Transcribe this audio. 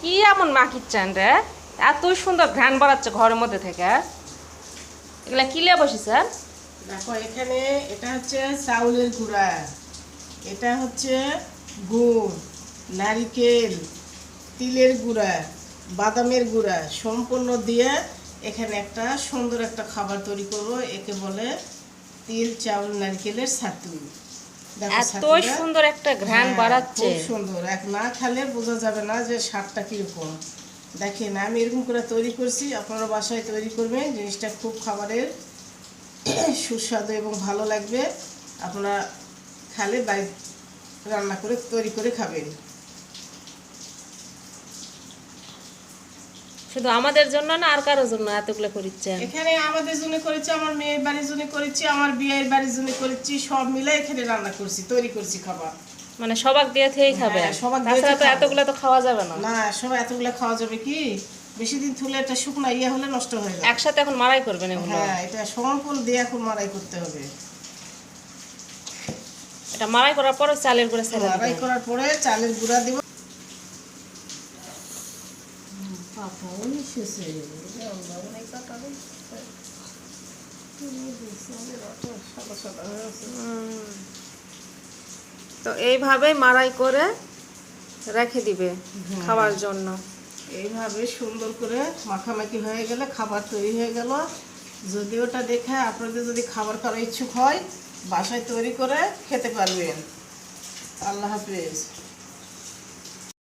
কি এমন মাখিচ্ছেন রে? এত সুন্দর ঘ্রাণ বাড়াচ্ছে ঘরের মধ্যে থেকে। এগুলা কি লিয়ে বসেছেন? দেখো এখানে এটা হচ্ছে চাউলের গুঁড়া, এটা হচ্ছে গুড়, নারিকেল, তিলের গুঁড়া, বাদামের গুঁড়া সম্পূর্ণ দিয়ে এখানে একটা সুন্দর একটা খাবার তৈরি করব। একে বলে তিল চাউল নারকেলের ছাতু। দেখো এত ছাতুটা, সুন্দর একটা ঘ্রাণ হ্যাঁ, বাড়াচ্ছে। খুব সুন্দর। এক না খেলে বোঝা যাবে না যে স্বাদটা কিরকম। দেখেন আমি এরকম করে তৈরি করছি, আপনারা বাসায় তৈরি করবেন। জিনিসটা খুব খাবারের সুস্বাদু এবং ভালো লাগবে। আপনারা খালে বাড়ি রান্না করে তৈরি করে খাবেন। শুধু আমাদের জন্য না আর কারোর জন্য এতগুলো করিচ্ছেন? এখানে আমাদের জন্য করেছি, আমার মেয়ের বাড়ির জন্য করেছি, আমার বিয়ের বাড়ির জন্য করেছি, সব মিলে এখানে রান্না করছি, তৈরি করছি খাবার। মানে সবাক দিয়ে থেকেই খাবে? হ্যাঁ, সবাক দিয়ে তাছাড়া তো খাবো। এতগুলো তো খাওয়া যাবে না। না, সব এতগুলো খাওয়া যাবে কি? বেশি দিন থুলে এটা শুকনা ইয়ে হলে নষ্ট হয়ে যাবে। একসাথে এখন মারাই করবেন এগুলো? হ্যাঁ, এটা সম্পূর্ণ দিয়ে এখন মাড়াই করতে হবে। এটা মারাই করার পর চালের গুঁড়া ছেড়ে মাড়াই দিবেন। করার পরে চালের গুঁড়া দিব। পাতা উনিশেছে তো এইভাবে মারাই করে রেখে দিবে খাওয়ার জন্য। এইভাবে সুন্দর করে মাখামাখি হয়ে গেলে খাবার তৈরি হয়ে গেল। যদি ওটা দেখে আপনাদের যদি খাবার খাওয়ার ইচ্ছুক হয়, বাসায় তৈরি করে খেতে পারবেন। আল্লাহ হাফেজ।